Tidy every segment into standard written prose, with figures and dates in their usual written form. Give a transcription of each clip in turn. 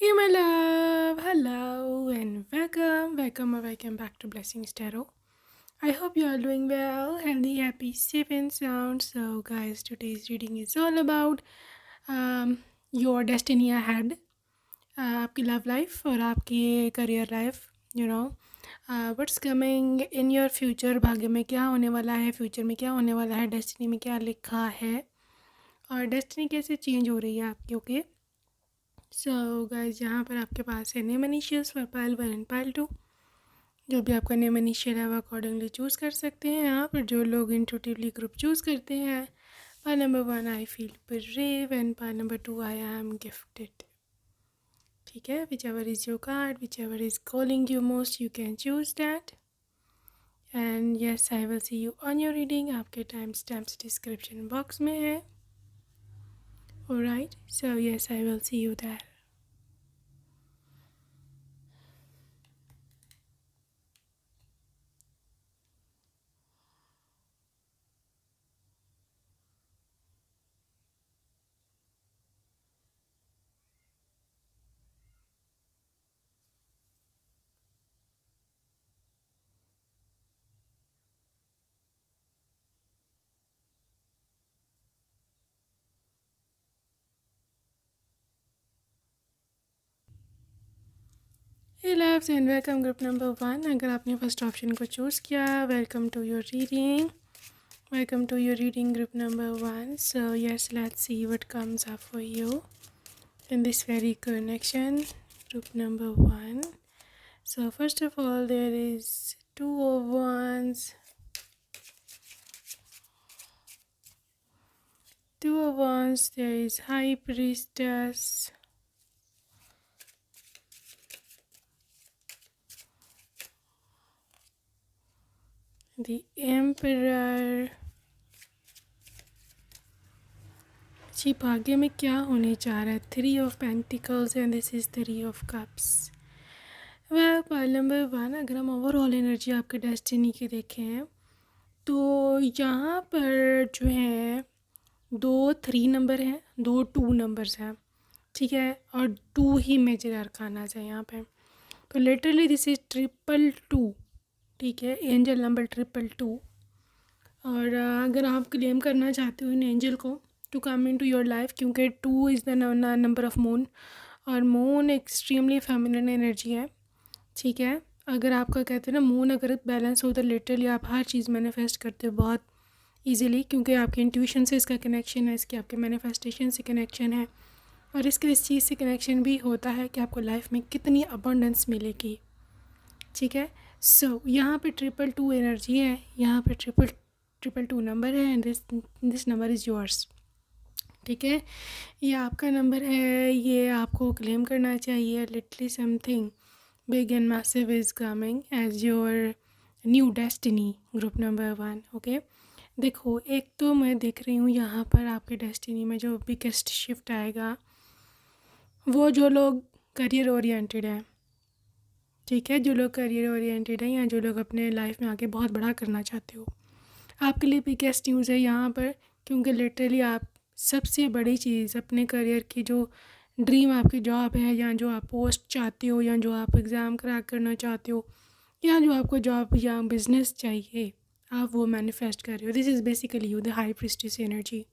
Hey, my love. Hello and welcome back to Blessings Tarot. I hope you are doing well, healthy, happy, safe, and sound. So, guys, today's reading is all about um, your destiny ahead, आपकी love life और आपकी career life. You know, what's coming in your future. भाग्य में क्या होने वाला है, future में क्या होने वाला है, डेस्टिनी में क्या लिखा है और डेस्टिनी कैसे चेंज हो रही है आपकी. ओके, सो गाइज यहाँ पर आपके पास है name initials for pile 1 and pile 2. जो भी आपका नेम इनिशियल है वो अकॉर्डिंगली चूज़ कर सकते हैं. यहाँ पर जो लोग इंट्यूटिवली ग्रुप चूज़ करते हैं, pile number 1 I feel brave and pile number 2 I am gifted. ठीक है, whichever is your card, whichever is calling you most, you can choose that. And yes, I will see you on your reading. आपके time stamps description box में है. Alright, so yes, I will see you that. Hey loves and welcome group number 1. अगर आपने first option को choose किया, welcome to your reading. Welcome to your reading group number 1. So yes, let's see what comes up for you in this very connection. Group number 1. So first of all, there is 2 of wands, 2 of wands, there is high priestess, the emperor. जी, भाग्य में क्या होने जा रहा है? 3 of Pentacles and this is 3 of Cups. Well, pile number 1, अगर हम overall energy आपके डेस्टिनी की देखें तो यहाँ पर जो है 2 3 नंबर हैं, 2 2 नंबर्स हैं. ठीक है, और 2 ही मेजर अरकानास है यहाँ पे. तो लिटरली दिस इज़ 222. ठीक है, एंजल नंबर 222. और अगर आप क्लेम करना चाहते हो इन एंजल को to come in to your life, क्योंकि 2 is the number of moon और मून एक्सट्रीमली फेमिनिन एनर्जी है. ठीक है, अगर आपका कहते हैं ना मून अगर बैलेंस हो तो लिटरली आप हर चीज़ मैनिफेस्ट करते हो बहुत ईजिली, क्योंकि आपके इंट्यूशन से इसका कनेक्शन है, इसके आपके मैनिफेस्टेशन से कनेक्शन है और इसका इस चीज़ से कनेक्शन भी होता है कि आपको लाइफ में कितनी अबंडेंस मिलेगी. ठीक है, सो यहाँ पे 222 एनर्जी है, यहाँ पे 222 नंबर है and this number is yours. ठीक है, ये आपका नंबर है, ये आपको क्लेम करना चाहिए. Literally something big and massive is coming as your new destiny. Group number 1. Okay, देखो, एक तो मैं देख रही हूँ यहाँ पर आपके डेस्टिनी में जो बिगेस्ट शिफ्ट आएगा वो जो लोग करियर ओरिएंटेड हैं. ठीक है, जो लोग करियर ओरिएंटेड हैं या जो लोग अपने लाइफ में आगे बहुत बड़ा करना चाहते हो, आपके लिए बिगेस्ट न्यूज़ है यहाँ पर, क्योंकि लिटरली आप सबसे बड़ी चीज़ अपने करियर की जो ड्रीम आपकी जॉब है या जो आप पोस्ट चाहते हो या जो आप एग्ज़ाम क्रैक करना चाहते हो या जो आपको जॉब या बिज़नेस चाहिए, आप वो मैनिफेस्ट कर रहे हो. This is basically you the high priestess energy.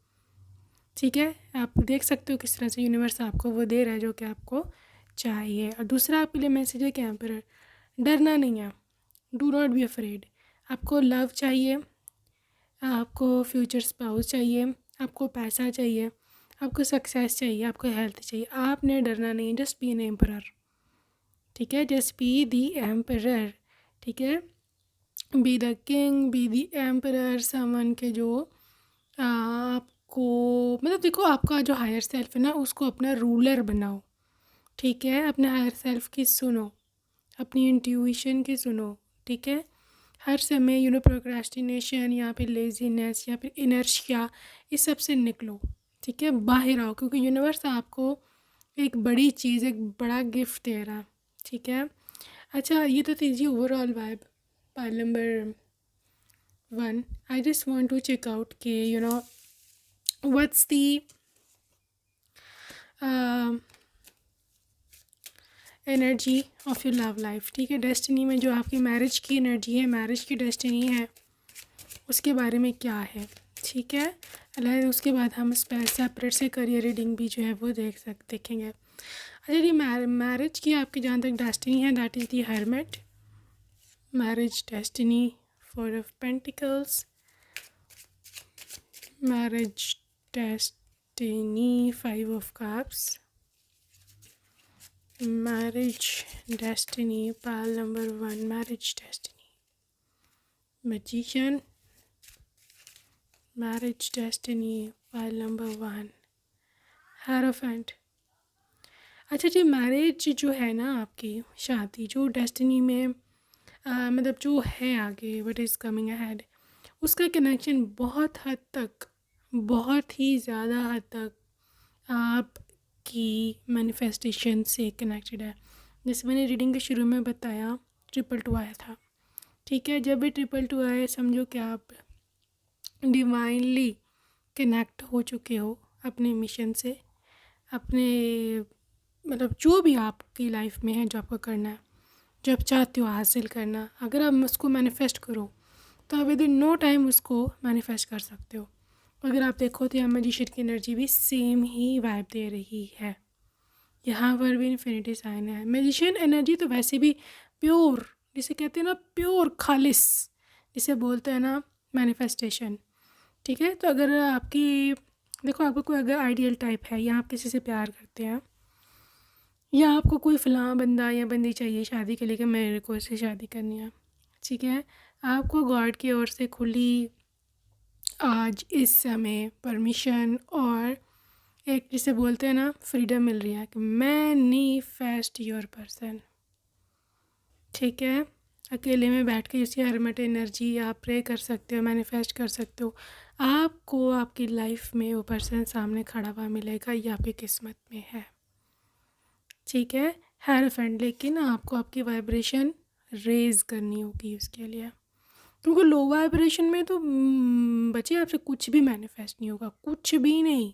ठीक है, आप देख सकते हो किस तरह से यूनिवर्स आपको वो दे रहा है जो कि आपको चाहिए. और दूसरा आपके लिए मैसेज है कि एम्परर, डरना नहीं है, डू नॉट बी अफ्रेड. आपको लव चाहिए, आपको फ्यूचर स्पाउस चाहिए, आपको पैसा चाहिए, आपको सक्सेस चाहिए, आपको हेल्थ चाहिए, आपने डरना नहीं. Just be an emperor. ठीक है, जस्ट बी दी एम्परर. ठीक है, be the king, be the emperor. Someone के जो आपको मतलब देखो, आपका जो हायर सेल्फ है ना उसको अपना रूलर बनाओ. ठीक है, अपने हायर सेल्फ की सुनो, अपनी इंट्यूशन की सुनो. ठीक है, हर समय प्रोक्रास्टिनेशन या फिर लेजीनेस या फिर इनर्शिया, इस सब से निकलो. ठीक है, बाहर आओ, क्योंकि यूनिवर्स आपको एक बड़ी चीज़, एक बड़ा गिफ्ट दे रहा. ठीक है, अच्छा, ये तो थी जी overall vibe pile number 1. I just want to check out के what's the energy of your love life, ठीक है। डेस्टिनी में जो आपकी मैरिज की एनर्जी है, मैरिज की डेस्टिनी है, उसके बारे में क्या है, ठीक है। उसके बाद हम सेपरेट से करियर रीडिंग भी जो है वो देखेंगे। अच्छा जी, मैरिज की आपकी जहाँ तक डेस्टिनी है, that is the hermit. Marriage destiny, 4 of Pentacles, marriage destiny, 5 of Cups, marriage destiny, pile number 1, marriage destiny, magician, marriage destiny, pile number 1, Hierophant। अच्छा जी, मैरिज जो है ना, आपकी शादी जो डेस्टिनी में मतलब जो है आगे, व्हाट इज़ कमिंग अहेड, उसका कनेक्शन बहुत हद तक, बहुत ही ज़्यादा हद तक आपकी मैनिफेस्टेशन से कनेक्टेड है। जैसे मैंने रीडिंग के शुरू में बताया, 222 आया था, ठीक है। जब भी 222 आए, समझो कि आप डिवाइनली कनेक्ट हो चुके हो अपने मिशन से, अपने मतलब जो भी आपकी लाइफ में है, जो आपको करना है, जो आप चाहते हो हासिल करना, अगर आप उसको मैनिफेस्ट करो तो आप विद इन नो टाइम उसको मैनिफेस्ट कर सकते हो। अगर आप देखो तो यहाँ मैजिशियन की एनर्जी भी सेम ही वाइब दे रही है, यहाँ पर भी इन्फिनिटी साइन है। मैजिशियन एनर्जी तो वैसे भी प्योर, जिसे कहते हैं ना प्योर खालिस, जिसे बोलते हैं ना मैनिफेस्टेशन, ठीक है। तो अगर आपकी देखो, आपको कोई अगर आइडियल टाइप है, या आप किसी से प्यार करते हैं, या आपको कोई फ़लाँ बंदा या बंदी चाहिए शादी के लिए कि मेरे को इससे शादी करनी है, ठीक है। आपको गॉड की ओर से खुली आज इस समय परमिशन और एक जिसे बोलते हैं ना फ्रीडम मिल रही है कि मैनिफेस्ट योर पर्सन, ठीक है। अकेले में बैठ के इसी हरमट एनर्जी आप प्रे कर सकते हो, मैनिफेस्ट कर सकते हो। आपको आपकी लाइफ में वो पर्सन सामने खड़ा हुआ मिलेगा, ये आपकी किस्मत में है, ठीक है। हेरोफेंट, लेकिन आपको आपकी वाइब्रेशन रेज़ करनी होगी उसके लिए, क्योंकि लो वाइब्रेशन में तो बच्चे आपसे कुछ भी मैनिफेस्ट नहीं होगा, कुछ भी नहीं,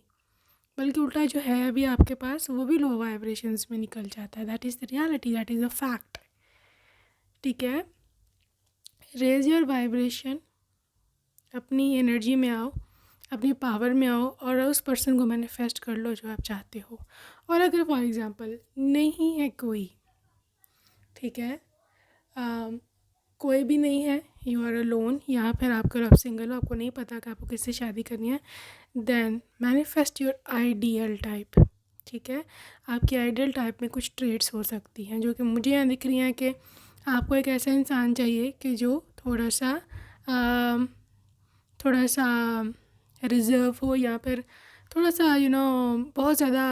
बल्कि उल्टा जो है अभी आपके पास वो भी लो वाइब्रेशंस में निकल जाता है। That is the reality, that is a fact, ठीक है। रेज योर वाइब्रेशन, अपनी एनर्जी में आओ, अपनी पावर में आओ, और उस पर्सन को मैनिफेस्ट कर लो जो आप चाहते हो। और अगर फॉर एग्ज़ाम्पल नहीं है कोई, ठीक है, कोई भी नहीं है, यू आर अलोन, या फिर आप सिंगल हो, आपको नहीं पता कि आपको किससे शादी करनी है, then manifest your ideal type, ठीक है। आपकी आइडियल टाइप में कुछ ट्रेड्स हो सकती हैं जो कि मुझे यहाँ दिख रही हैं कि आपको एक ऐसा इंसान चाहिए कि जो थोड़ा सा रिज़र्व हो, या फिर थोड़ा सा बहुत ज़्यादा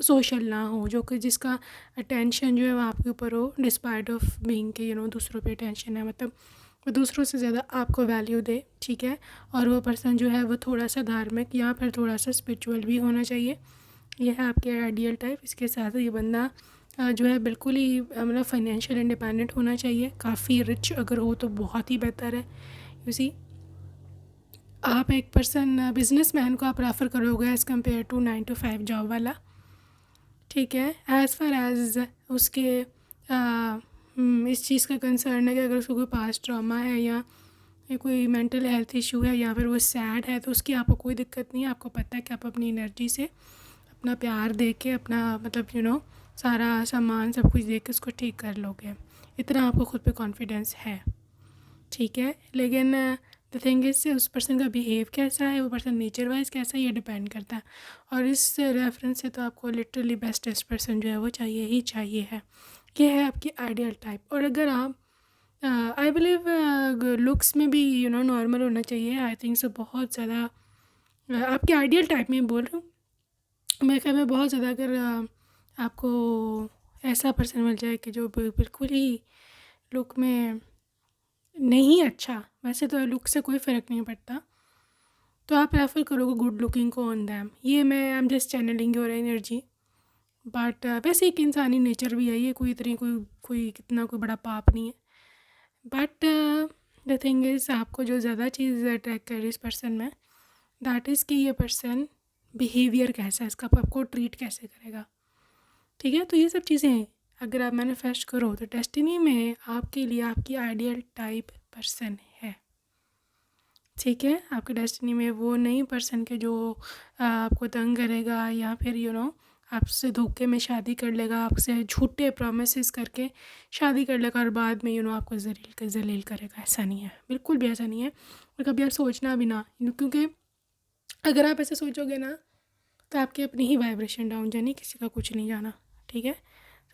सोशल ना हो, जो कि जिसका अटेंशन जो है वो आपके ऊपर हो, डिस्पाइट ऑफ बीइंग के दूसरों पे टेंशन है, मतलब वो दूसरों से ज़्यादा आपको वैल्यू दे, ठीक है। और वो पर्सन जो है वो थोड़ा सा धार्मिक या फिर थोड़ा सा स्पिरिचुअल भी होना चाहिए। ये है आपके आइडियल टाइप। इसके साथ ये बंदा जो है बिल्कुल ही मतलब फाइनेंशियल इंडिपेंडेंट होना चाहिए, काफ़ी रिच अगर हो तो बहुत ही बेहतर है। सी आप एक पर्सन बिजनेसमैन को आप रेफ़र करोगे as compare to 9 to 5 job वाला, ठीक है। एज़ फार एज़ उसके इस चीज़ का कंसर्न है कि अगर उसको कोई पास्ट ट्रॉमा है, या कोई मेंटल हेल्थ इशू है, या फिर वो सैड है, तो उसकी आपको कोई दिक्कत नहीं है। आपको पता है कि आप अपनी एनर्जी से, अपना प्यार दे के, अपना मतलब सारा सामान सब कुछ दे के उसको ठीक कर लोगे, इतना आपको खुद पे कॉन्फिडेंस है, ठीक है। लेकिन द थिंग इज़ उस पर्सन का बिहेव कैसा है, वो पर्सन नेचर वाइज कैसा है, ये डिपेंड करता है। और इस रेफरेंस से तो आपको लिटरली बेस्टेस्ट पर्सन जो है वो चाहिए ही चाहिए है। ये है आपकी आइडियल टाइप। और अगर आप आई बिलीव लुक्स में भी नॉर्मल होना चाहिए, आई थिंक सो। बहुत ज़्यादा आपके आइडियल टाइप में बोल रही हूँ, मेरे ख्याल में बहुत ज़्यादा अगर आपको ऐसा पर्सन मिल जाए कि जो बिल्कुल ही लुक में नहीं अच्छा, वैसे तो लुक से कोई फ़र्क नहीं पड़ता, तो आप रेफ़र करोगे गुड लुकिंग को ऑन दैम। ये मैं I am just channelling your energy, but वैसे एक इंसानी नेचर भी है ये, कोई इतनी कोई कितना कोई बड़ा पाप नहीं है। बट द थिंग इज़ आपको जो ज़्यादा चीज़ अट्रैक्ट कर रही है इस पर्सन में, दैट इज़ कि ये पर्सन बिहेवियर कैसा है इसका, आपको ट्रीट कैसे करेगा, ठीक है। तो ये सब चीज़ें हैं। अगर आप मैनिफेस्ट करो तो डेस्टिनी में आपके लिए आपकी आइडियल टाइप पर्सन है, ठीक है। आपके डेस्टिनी में वो नहीं पर्सन के जो आपको तंग करेगा या फिर आपसे धोखे में शादी कर लेगा, आपसे झूठे प्रोमिस करके शादी कर लेगा और बाद में आपको जलील करेगा। ऐसा नहीं है, बिल्कुल भी ऐसा नहीं है। और कभी आप सोचना भी ना, क्योंकि अगर आप ऐसे सोचोगे ना तो आपकी अपनी ही वाइब्रेशन डाउन जानी, किसी का कुछ नहीं जाना, ठीक है।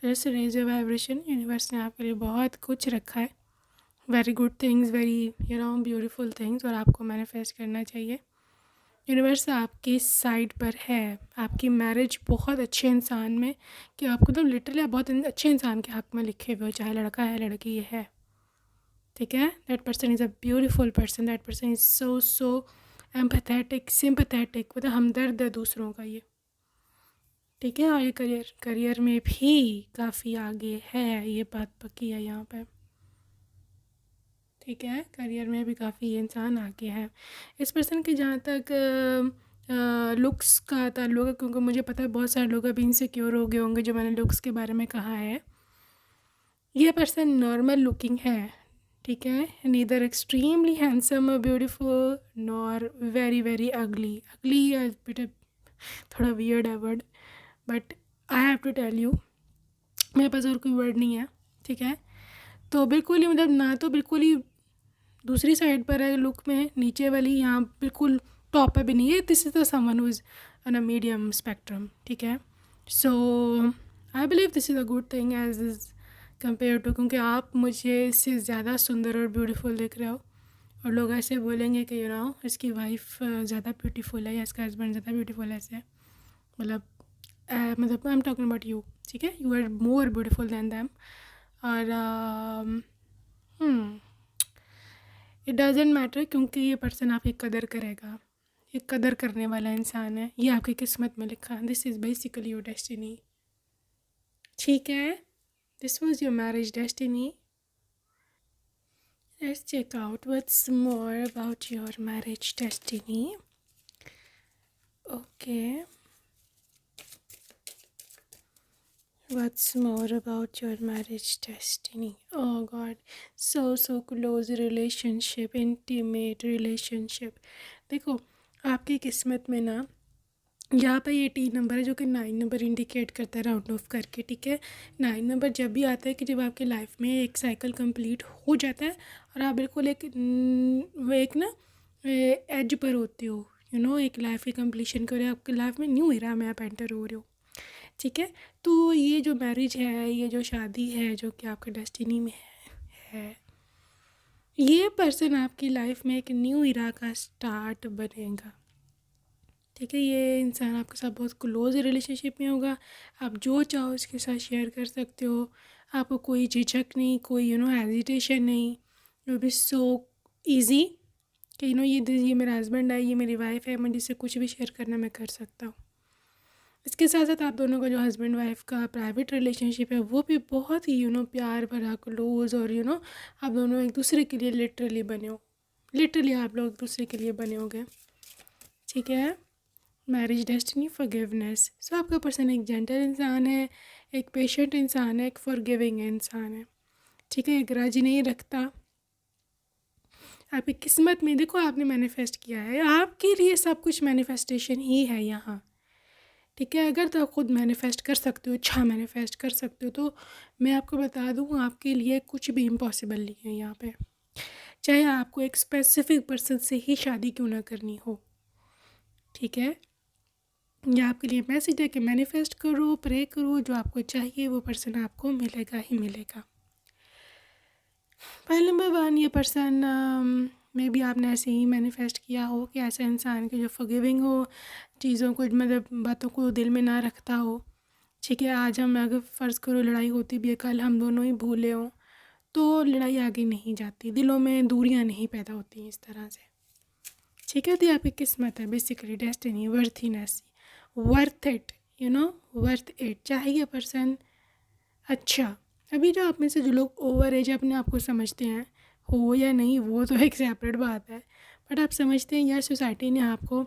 तो just raise your vibration. Universe ने आपके लिए बहुत कुछ रखा है, very good things, very beautiful things, और आपको मैनिफेस्ट करना चाहिए। यूनिवर्स आपकी साइड पर है। आपकी मैरिज बहुत अच्छे इंसान में, कि आपको तो लिटरली आप बहुत अच्छे इंसान के हक़ में लिखे हुए हो, चाहे लड़का है लड़की है, ठीक है। That person is a beautiful person, that person is so empathetic, sympathetic, मतलब हमदर्द है दूसरों का ये, ठीक है। और ये करियर में भी काफ़ी आगे है, ये बात पक्की है यहाँ पे, ठीक है। करियर में भी काफ़ी इंसान आगे है। इस पर्सन के जहाँ तक लुक्स का ताल्लुक है, क्योंकि मुझे पता है बहुत सारे लोग अभी इनसिक्योर हो गए होंगे जो मैंने लुक्स के बारे में कहा है। ये पर्सन नॉर्मल लुकिंग है, ठीक है। नीदर एक्सट्रीमली हैंडसम और beautiful nor very very ugly. Ugly बेटा थोड़ा वियर्ड है word, but I have to tell you, मेरे पास और कोई वर्ड नहीं है, ठीक है। तो बिल्कुल ही मतलब ना तो बिल्कुल ही दूसरी साइड पर है लुक में, नीचे वाली, यहाँ बिल्कुल टॉप पे भी नहीं है। This is the someone who is on a medium spectrum, ठीक है। So I believe this is a good thing as is compare to, क्योंकि आप मुझे इससे ज़्यादा सुंदर और ब्यूटीफुल दिख रहे हो, और लोग ऐसे बोलेंगे कि इसकी वाइफ ज़्यादा ब्यूटीफुल है या इसका हस्बैंड ज़्यादा ब्यूटीफुल है, ऐसे मतलब I am talking about you, ठीक है। You are more beautiful than them. और इट डजेंट मैटर, क्योंकि ये पर्सन आपकी कदर करेगा, ये कदर करने वाला इंसान है, ये आपकी किस्मत में लिखा है। This is basically your destiny, ठीक है। This was your marriage destiny. Let's check out what's more about your marriage destiny. Okay, what's more about your marriage destiny? Oh God, so close relationship, intimate relationship. देखो आपकी किस्मत में ना यहाँ पर ये 8 नंबर है जो कि 9 नंबर इंडिकेट करता है राउंड ऑफ करके, ठीक है। 9 नंबर जब भी आता है कि जब आपके लाइफ में एक साइकिल कंप्लीट हो जाता है और आप बिल्कुल एक ना एज पर होते हो, एक लाइफ की कंप्लीशन कर, आपके लाइफ में न्यू एरा में आप एंटर हो रहे हो, ठीक है। तो ये जो मैरिज है, ये जो शादी है जो कि आपके डेस्टिनी में है, ये पर्सन आपकी लाइफ में एक न्यू इरा का स्टार्ट बनेगा, ठीक है। ये इंसान आपके साथ बहुत क्लोज रिलेशनशिप में होगा, आप जो चाहो इसके साथ शेयर कर सकते हो, आपको कोई झिझक नहीं, कोई हेजिटेशन नहीं, यू बी सो ईजी कि ये मेरा हस्बैंड है, ये मेरी वाइफ है, मैं जिससे कुछ भी शेयर करना मैं कर सकता हूँ। इसके साथ साथ आप दोनों का जो हस्बैंड वाइफ का प्राइवेट रिलेशनशिप है वो भी बहुत ही प्यार भरा, क्लोज, और आप दोनों एक दूसरे के लिए लिटरली बने हो, लिटरली आप लोग एक दूसरे के लिए बने होगे, ठीक है। Marriage destiny, forgiveness. सो आपका पर्सन एक जेंटल इंसान है, एक पेशेंट इंसान है, एक फॉरगिविंग इंसान है, ठीक है। एक ग्रज नहीं रखता। आपकी किस्मत में देखो आपने मैनिफेस्ट किया है, आपके लिए सब कुछ मैनिफेस्टेशन ही है यहाँ, ठीक है। अगर तो आप खुद मैनिफेस्ट कर सकते हो, अच्छा मैनिफेस्ट कर सकते हो, तो मैं आपको बता दूँ आपके लिए कुछ भी इम्पॉसिबल नहीं है यहाँ पे, चाहे आपको एक स्पेसिफिक पर्सन से ही शादी क्यों ना करनी हो, ठीक है। ये आपके लिए मैसेज है कि मैनिफेस्ट करो, प्रे करो, जो आपको चाहिए वो पर्सन आपको मिलेगा ही मिलेगा। पहले नंबर 1, ये पर्सन में भी आपने ऐसे ही मैनिफेस्ट किया हो कि ऐसा इंसान के जो फॉरगिविंग हो, चीज़ों को मतलब बातों को दिल में ना रखता हो, ठीक है। आज हम अगर फ़र्ज़ करो लड़ाई होती भी है, कल हम दोनों ही भूले हों, तो लड़ाई आगे नहीं जाती, दिलों में दूरियां नहीं पैदा होती इस तरह से, ठीक है। तो आपकी किस्मत है, basically destiny, worthiness, worth it, worth it. चाहे ये पर्सन अच्छा, अभी जो आप में से जो लोग ओवर एज अपने आप को समझते हैं, हो या नहीं वो तो एक सेपरेट बात है, बट आप समझते हैं यार सोसाइटी ने आपको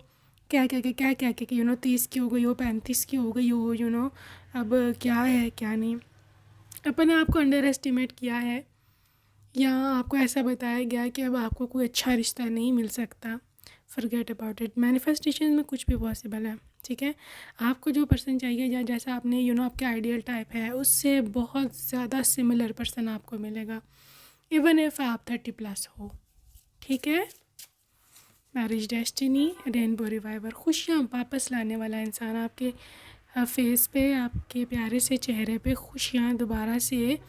क्या क्या क्या क्या क्या क्या 30 की हो गई हो, 35 की हो गई हो, अब क्या है क्या नहीं, अपने आप को अंडर एस्टिमेट किया है, या आपको ऐसा बताया गया कि अब आपको कोई अच्छा रिश्ता नहीं मिल सकता, फॉरगेट अबाउट इट। मैनिफेस्टेशन में कुछ भी पॉसिबल है, ठीक है। आपको जो पर्सन चाहिए या जैसा आपने आपके आइडियल टाइप है उससे बहुत ज़्यादा सिमिलर पर्सन आपको मिलेगा, इवन इफ़ आप 30+ हो, ठीक है। मैरिज डेस्टिनी, रेनबो रिवाइवर, खुशियाँ वापस लाने वाला इंसान, आपके फेस पे, आपके प्यारे से चेहरे पे खुशियाँ दोबारा से,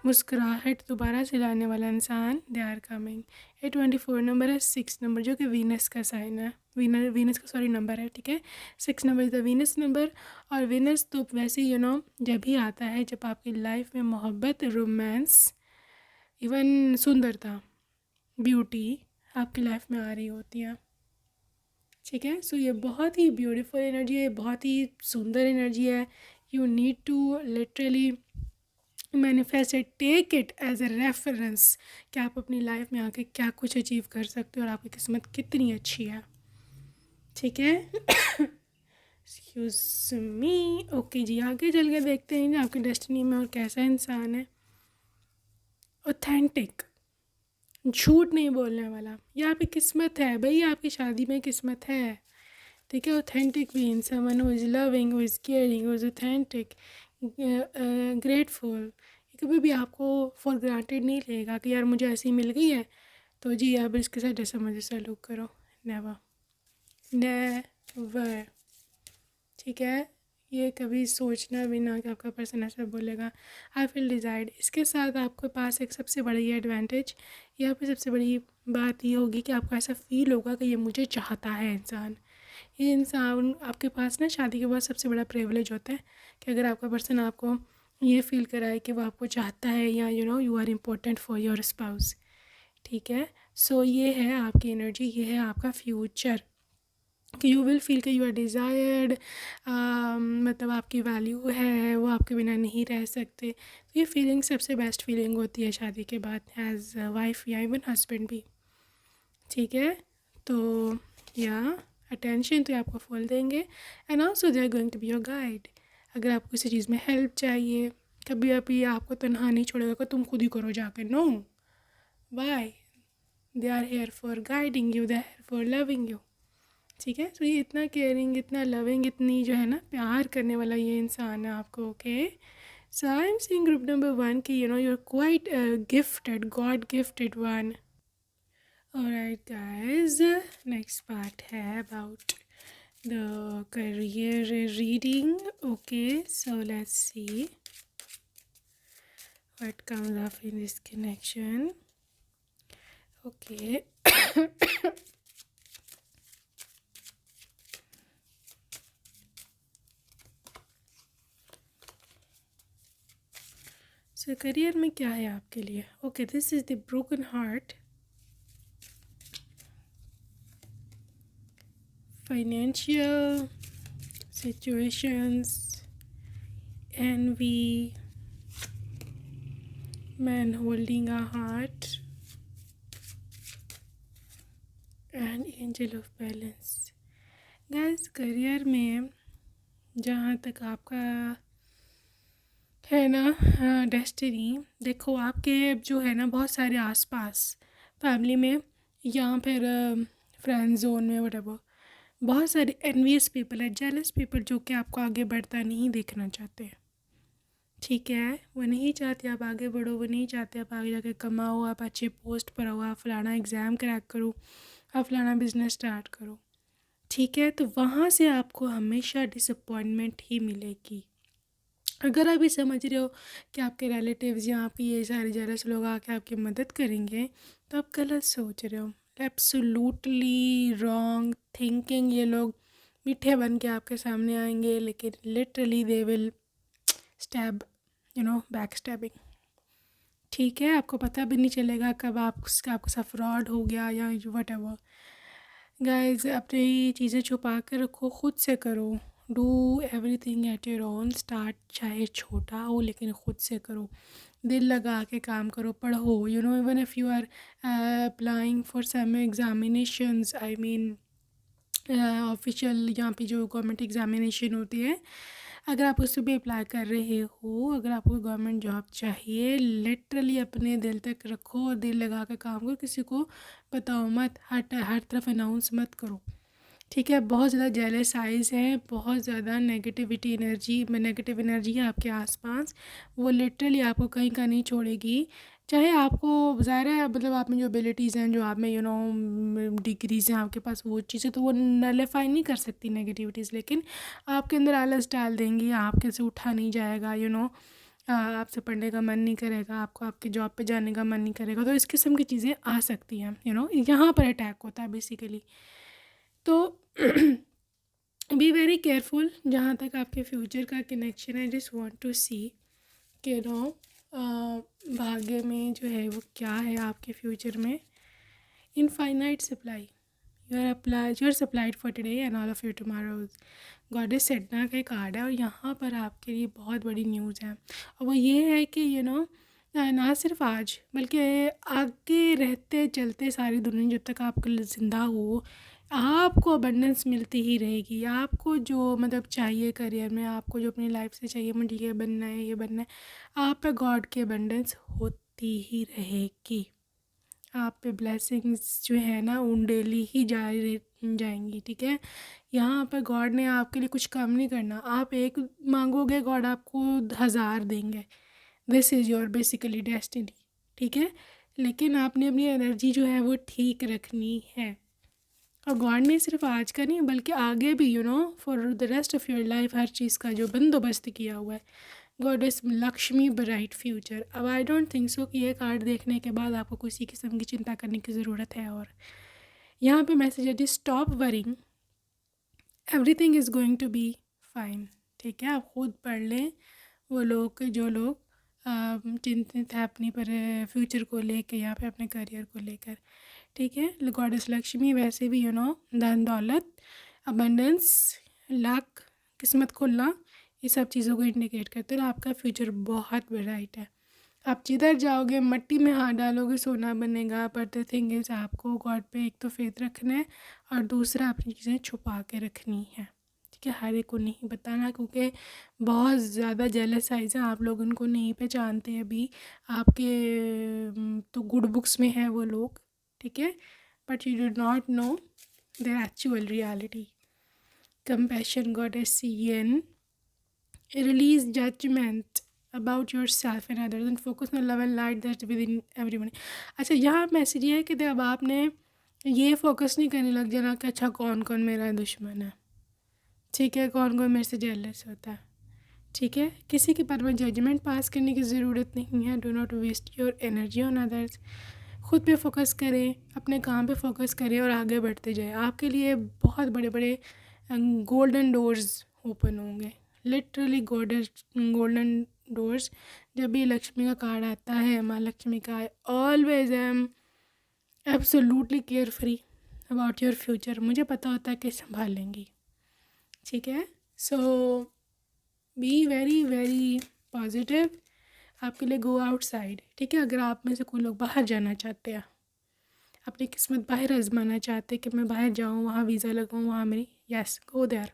मुस्कुराहट दोबारा से लाने वाला इंसान, दे आर कमिंग। 824 नंबर है, 6 नंबर जो कि वीनस का साइन है, वीनस का नंबर है, ठीक है। 6 number is the Venus number. और वीनस तो वैसे जब भी आता है जब आपकी लाइफ में मोहब्बत, रोमांस, इवन सुंदरता, ब्यूटी आपकी लाइफ में आ रही होती है, ठीक है। सो ये बहुत ही ब्यूटीफुल एनर्जी है, बहुत ही सुंदर एनर्जी है। You need to literally manifest it, take it as a reference कि आप अपनी लाइफ में आके क्या कुछ अचीव कर सकते हो और आपकी किस्मत कितनी अच्छी है, ठीक है। एक्सक्यूज मी, ओके जी, आगे चल के देखते हैं आपकी डेस्टिनी में और कैसा इंसान है। ऑथेंटिक, झूठ नहीं बोलने वाला, ये आपकी किस्मत है भाई, आपकी शादी में किस्मत है, ठीक है। Authentic mean someone who is loving, who is caring, who is authentic, grateful. कभी भी आपको फॉर ग्रांटेड नहीं लेगा कि यार मुझे ऐसी मिल गई है तो जी अब इसके साथ जैसा मुझे सलूक करो, नेवर, नेवर, ठीक है। ये कभी सोचना भी ना कि आपका पर्सन ऐसा बोलेगा। आई फील डिज़ायर्ड, इसके साथ आपके पास एक सबसे बड़ी एडवांटेज या फिर सबसे बड़ी बात ये होगी कि आपको ऐसा फील होगा कि ये मुझे चाहता है इंसान। ये इंसान आपके पास ना शादी के बाद सबसे बड़ा प्रिविलेज होता है कि अगर आपका पर्सन आपको ये फील कराए कि वो आपको चाहता है या you are important for your spouse, ठीक है। सो ये है आपकी एनर्जी, ये है आपका फ्यूचर कि यू विल फील कि यू आर डिज़ायर्ड, मतलब आपकी वैल्यू है, वो आपके बिना नहीं रह सकते। तो ये फीलिंग सबसे बेस्ट फीलिंग होती है शादी के बाद एज वाइफ या इवन हस्बैंड भी, ठीक है। तो या अटेंशन तो आपको फुल देंगे and also they are going to be your guide. अगर आपको किसी चीज़ में हेल्प चाहिए, कभी अभी आपको तनहा नहीं छोड़ेगा कि तुम खुद ही करो जाके, no, why, they are here for guiding you, they are here for loving you, ठीक है। तो ये इतना केयरिंग, इतना लविंग, इतनी जो है ना प्यार करने वाला ये इंसान है आपको, okay. So I am seeing group number 1 कि you are quite gifted, god gifted one. Alright guys, next part है about the career reading. Okay, so let's see what comes up in this connection. Okay. So career में क्या है आपके लिए? Okay, this is the broken heart, financial situations, envy, man holding a heart, and angel of balance. Guys career में जहाँ तक आपका है ना डेस्टिनी, देखो आपके जो है ना बहुत सारे आसपास फैमिली में या फिर फ्रेंड जोन में वटेवर बहुत सारे एनवियस पीपल है, जेलस पीपल जो कि आपको आगे बढ़ता नहीं देखना चाहते, ठीक है। वो नहीं चाहते आप आगे बढ़ो, वो नहीं चाहते आप आगे जाके कमाओ, आप अच्छे पोस्ट पर हो, आप फलाना एग्ज़ाम क्रैक करो, आप फलाना बिजनेस स्टार्ट करो, ठीक है। तो वहाँ से आपको हमेशा डिसअपॉइंटमेंट ही मिलेगी। अगर आप ये समझ रहे हो कि आपके रिलेटिव्स या आपके ये सारे जेलस लोग आके आपकी मदद करेंगे तो आप गलत सोच रहे हो, एब्सोल्युटली रॉन्ग थिंकिंग। ये लोग मीठे बन के आपके सामने आएंगे लेकिन literally they will stab, back stabbing, ठीक है। आपको पता भी नहीं चलेगा कब आपके साथ फ्रॉड हो गया या वट एवर। गाइज अपनी चीज़ें छुपा कर रखो, खुद से करो, do everything at your own start, चाहे छोटा हो लेकिन खुद से करो, दिल लगा के काम करो, पढ़ो, even if you are applying for some examinations, I mean official यहाँ पे जो गवर्नमेंट एग्जामिनेशन होती है, अगर आप उस पर अप्लाई कर रहे हो, अगर आपको गवर्नमेंट जॉब चाहिए, लिटरली अपने दिल तक रखो और दिल लगा कर काम करो, किसी को बताओ मत, हर तरफ अनाउंस मत करो, ठीक है। बहुत ज़्यादा जेलस आइज़ है, बहुत ज़्यादा नेगेटिव एनर्जी है आपके आसपास, वो लिटरली आपको कहीं का नहीं छोड़ेगी। चाहे आपको ज़ाहिर है, मतलब आप में जो एबिलिटीज़ हैं, जो आप में डिग्रीज़ हैं आपके पास, वो चीज़ें तो वो नलीफाई नहीं कर सकती नेगेटिविटीज़, लेकिन आपके अंदर आलस डाल देंगी, आपके से उठा नहीं जाएगा, आपसे पढ़ने का मन नहीं करेगा, आपको आपकी जॉब पे जाने का मन नहीं करेगा, तो इस किस्म की चीज़ें आ सकती हैं, यहाँ पर अटैक होता है बेसिकली। तो बी वेरी केयरफुल जहाँ तक आपके फ्यूचर का कनेक्शन है। जस्ट वांट टू सी कि भाग्य में जो है वो क्या है आपके फ्यूचर में। Infinite supply, you are supplied for today and all of your tomorrows. Goddess Sedna का कार्ड है और यहाँ पर आपके लिए बहुत बड़ी न्यूज़ है, और वो ये है कि ना सिर्फ आज बल्कि आगे रहते चलते सारी दुनिया, जब तक आप ज़िंदा हो, आपको अबंडेंस मिलती ही रहेगी। आपको जो मतलब चाहिए करियर में, आपको जो अपनी लाइफ से चाहिए, मुझे ये बनना है, ये बनना है, आप पे गॉड की अबंडेंस होती ही रहेगी। आप पे ब्लेसिंग्स जो है ना डेली ही जाएंगी, ठीक है। यहाँ पर गॉड ने आपके लिए कुछ कम नहीं करना। आप एक मांगोगे, गॉड आपको 1000 देंगे। This is your basically destiny, ठीक है। लेकिन आपने अपनी एनर्जी जो है वो ठीक रखनी है, और गॉड ने सिर्फ आज का नहीं बल्कि आगे भी for the rest of your life हर चीज़ का जो बंदोबस्त किया हुआ है। God is Lakshmi bright future. अब आई डोंट थिंक सो कि ये कार्ड देखने के बाद आपको किसी किस्म की चिंता करने की ज़रूरत है। और यहाँ पे मैसेज है जी, stop worrying, everything is going to be fine, ठीक है। आप खुद पढ़ लें, वो लोग जो लोग चिंतित है अपनी पर फ्यूचर को लेकर या फिर अपने करियर को लेकर, ठीक है। गॉडेस लक्ष्मी वैसे भी धन दौलत, अबंडेंस, लक, किस्मत खुलना, ये सब चीज़ों को इंडिकेट करते हैं। आपका फ्यूचर बहुत ब्राइट है। आप जिधर जाओगे मट्टी में हाथ डालोगे सोना बनेगा। पर द थिंग इज़, आपको गॉड पे एक तो फेथ रखना है और दूसरा अपनी चीज़ें छुपा के रखनी है, ठीक है। हर एक को नहीं बताना, क्योंकि बहुत ज़्यादा जेलस आइज हैं, आप लोग उनको नहीं पहचानते अभी। आपके तो गुड बुक्स में है वो लोग, ठीक है, but you do not know their actual reality. Compassion goddess सीएन, release judgement about yourself and others and focus on love and light that's within everyone। अच्छा, यहाँ मैसेज ये है कि अब आपने ये फोकस नहीं करने लग जाना कि अच्छा कौन कौन मेरा दुश्मन है, ठीक है, कौन कौन मेरे से जेलस होता है, ठीक है। किसी के बारे में जजमेंट पास करने की ज़रूरत नहीं है। Do not waste your energy on others. खुद पे फोकस करें, अपने काम पे फोकस करें और आगे बढ़ते जाएं। आपके लिए बहुत बड़े बड़े गोल्डन डोर्स ओपन होंगे, लिटरली गोल्डन डोर्स। जब भी लक्ष्मी का कार्ड आता है, माँ लक्ष्मी का, always I am absolutely care free about your future. मुझे पता होता है कि संभाल लेंगी, ठीक है। सो बी वेरी वेरी पॉजिटिव। आपके लिए गो आउटसाइड, ठीक है। अगर आप में से कोई लोग बाहर जाना चाहते हैं, अपनी किस्मत बाहर आजमाना चाहते हैं कि मैं बाहर जाऊँ, वहाँ वीज़ा लगाऊँ, वहाँ मेरी, yes go there,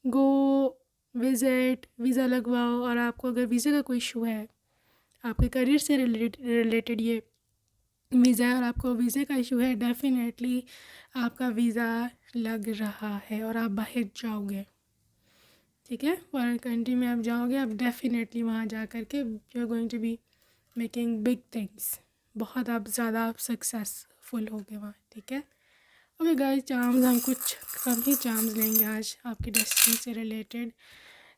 go visit, visa लगवाओ। और आपको अगर वीज़ा का कोई इशू है, आपके करियर से रिलेटेड ये वीज़ा है और आपको वीज़े का इशू है, डेफिनेटली आपका वीज़ा लग रहा है और आप बाहर जाओगे, ठीक है। फॉरेन कंट्री में आप जाओगे, आप डेफिनेटली वहाँ जा कर के you are going to be making big things. बहुत आप ज़्यादा आप सक्सेसफुल होगे वहाँ, ठीक है। ओके गाइस, चार्म्स हम कुछ कम ही चार्म्स लेंगे आज आपकी डेस्टिनी से रिलेटेड।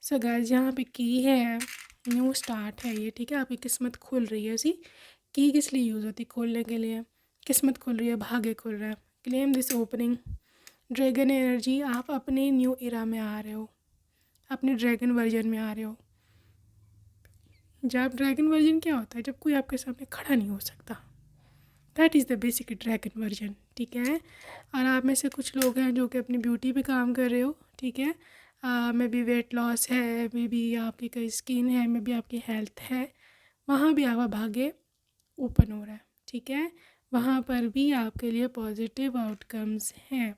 सो गाइस, यहाँ पे की है, न्यू स्टार्ट है ये, ठीक है। आपकी किस्मत खुल रही है। उसी की किस लिए यूज़ होती है? खोलने के लिए। किस्मत खुल रही है, भाग्य खुल रहा है। Claim this opening. Dragon energy, आप अपने न्यू इरा में आ रहे हो, अपने ड्रैगन वर्जन में आ रहे हो। जब ड्रैगन वर्जन क्या होता है? जब कोई आपके सामने खड़ा नहीं हो सकता, that is the basic dragon version, ठीक है। और आप में से कुछ लोग हैं जो कि अपनी ब्यूटी पे काम कर रहे हो, ठीक है। मे बी वेट लॉस है, मे बी आपकी कोई स्किन है, मे बी आपकी हेल्थ है, वहाँ भी आपका भाग्य ओपन हो रहा है, ठीक है। वहाँ पर भी आपके लिए पॉजिटिव आउटकम्स हैं।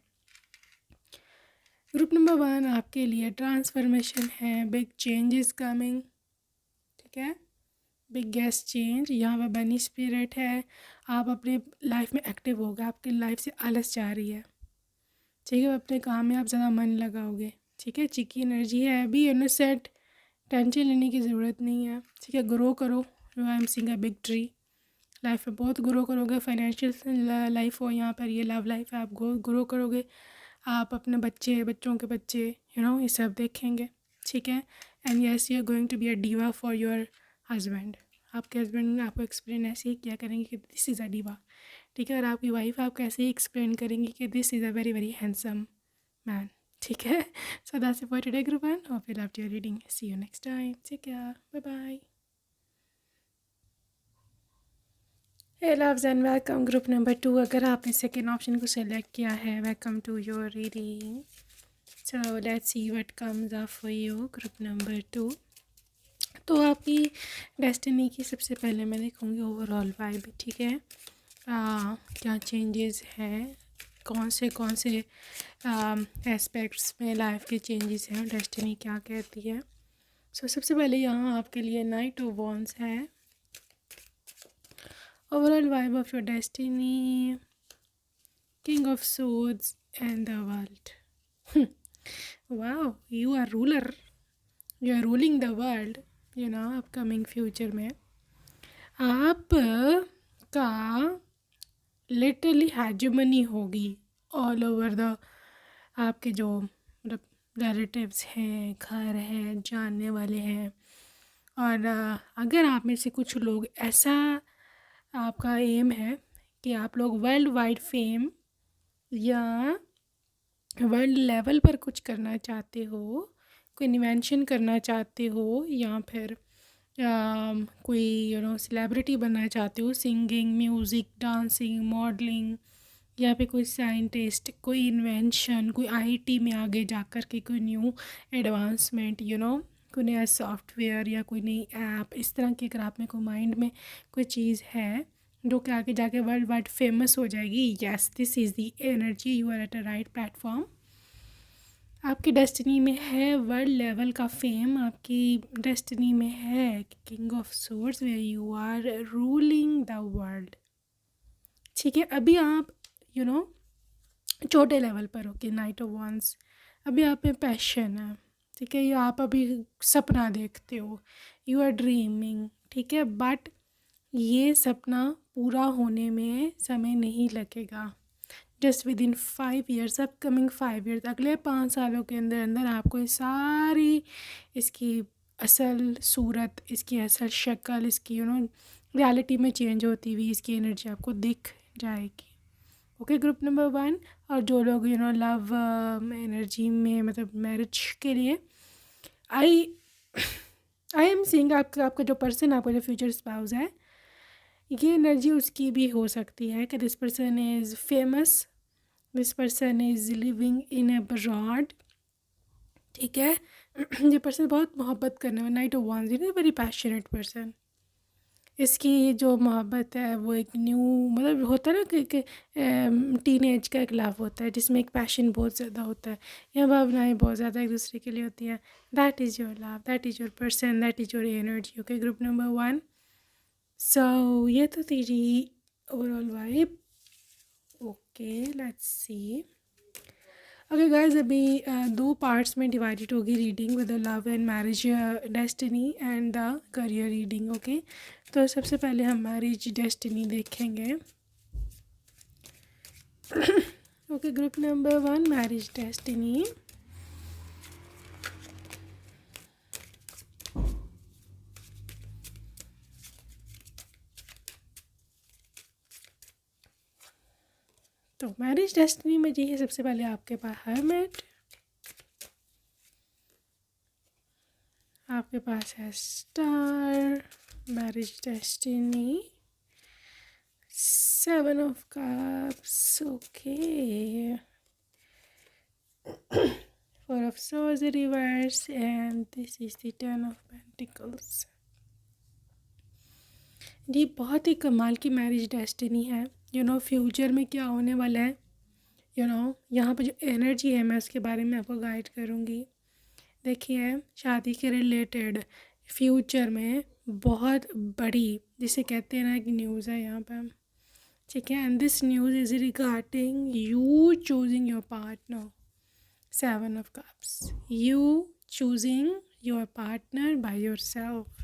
ग्रुप नंबर 1 आपके लिए ट्रांसफॉर्मेशन है, बिग चेंज इज़ कमिंग, ठीक है, बिगेस्ट चेंज। यहाँ पर बनी स्पिरिट है, आप अपने लाइफ में एक्टिव होगे, आपकी लाइफ से आलस जा रही है, ठीक है, अपने काम में आप ज़्यादा मन लगाओगे, ठीक है। चिकी एनर्जी है, बी इनोसेंट, टेंशन लेने की ज़रूरत नहीं है, ठीक है। ग्रो करो, आई am seeing a big tree, life में बहुत ग्रो करोगे। फाइनेंशियल लाइफ हो यहाँ पर, ये लव लाइफ है, आप ग्रो करोगे, आप अपने बच्चों के बच्चे ये सब देखेंगे, ठीक है। And yes, you are going to be a diva for your husband, आपके हस्बैंड ने आपको एक्सप्लेन ऐसे ही किया करेंगे कि दिस इज़ अ डीवा, ठीक है। और आपकी वाइफ आपको ऐसे ही एक्सप्लेन करेंगी कि this is a very very handsome man, ठीक है। So that's it for today group 1, hope you loved your reading, see you next time, take care, bye bye. Hey loves and welcome group number 2, अगर आपने second option को select किया है, welcome to your reading. So let's see what comes up for you group number 2। तो आपकी destiny की सबसे पहले मैं देखूँगी ओवरऑल वाइब, ठीक है। क्या चेंजेस हैं, कौन से एस्पेक्ट्स में लाइफ के चेंजेस हैं, डेस्टिनी क्या कहती है। सो सबसे पहले यहाँ आपके लिए नाइट ऑफ वॉन्ड्स है, overall vibe of your destiny, king of swords and the world. Wow, you are ruler, you are ruling the world, upcoming future में आप का लिटरली हैजमनी होगी ऑल ओवर द, आपके जो मतलब रिलेटिव्स हैं, घर हैं, जानने वाले हैं। और अगर आप में से कुछ लोग ऐसा, आपका एम है कि आप लोग वर्ल्ड वाइड फेम या वर्ल्ड लेवल पर कुछ करना चाहते हो, कोई इन्वेंशन करना चाहते हो, या फिर कोई सेलिब्रिटी बनना चाहते हो, सिंगिंग, म्यूज़िक, डांसिंग, मॉडलिंग, या फिर कोई साइंटिस्ट, कोई इन्वेंशन, कोई आईटी में आगे जाकर के कोई न्यू एडवांसमेंट, कोई नया सॉफ्टवेयर या कोई नई ऐप, इस तरह की अगर आप में कोई माइंड में कोई चीज़ है जो कि आगे जाके वर्ल्ड वाइड फेमस हो जाएगी, yes, this is the energy, you are at a right platform. आपकी डेस्टिनी में है वर्ल्ड लेवल का फेम, आपकी डेस्टिनी में है king of swords, where you are ruling the world, ठीक है। अभी आप छोटे लेवल पर हो कि नाइट ऑफ वॉन्ड्स, अभी आप में पैशन है, ठीक है, या आप अभी सपना देखते हो, यू आर ड्रीमिंग, ठीक है। बट ये सपना पूरा होने में समय नहीं लगेगा, just with in 5 years, upcoming 5 years, अगले 5 सालों के अंदर अंदर आपको ये सारी इसकी असल सूरत, इसकी असल शक्ल, इसकी रियलिटी में चेंज होती हुई इसकी एनर्जी आपको दिख जाएगी, ओके ग्रुप नंबर 1। और जो लोग लव एनर्जी में, मतलब मैरिज के लिए, आई आई एम सीइंग आपका जो पर्सन, आपका जो फ्यूचर स्पाउस है, ये एनर्जी उसकी भी हो सकती है कि this person is famous, this person is living in abroad, ठीक है। ये पर्सन बहुत मोहब्बत करने वाला, night of wands, is very passionate person, इसकी जो मोहब्बत है वो एक न्यू, मतलब होता है ना कि टीनेज का एक लव होता है जिसमें एक पैशन बहुत ज़्यादा होता है, या भावनाएं बहुत ज़्यादा एक दूसरे के लिए होती हैं, that is your love, that is your person, that is your energy, okay group number 1। सो ये तो तेरी overall vibe, okay let's see. Okay guys, अभी 2 पार्ट्स में डिवाइडेड होगी reading, with the love and marriage destiny and the career reading, okay. तो सबसे पहले हम मैरिज डेस्टिनी देखेंगे। Okay group number 1, marriage destiny. तो मैरिज डेस्टिनी में जी है सबसे पहले आपके पास हर्मिट, आपके पास है star, marriage destiny, 7 of cups, okay, 4 of swords reverse, and this is the 10 of pentacles। ये बहुत ही कमाल की मैरिज डेस्टिनी है, फ्यूचर में क्या होने वाला है यहाँ पे जो एनर्जी है मैं उसके बारे में आपको गाइड करूँगी। देखिए, शादी के रिलेटेड फ्यूचर में बहुत बड़ी, जिसे कहते हैं ना, कि न्यूज़ है यहाँ पे, ठीक है। And this news is regarding you choosing your partner. 7 of Cups, you choosing your partner by your self.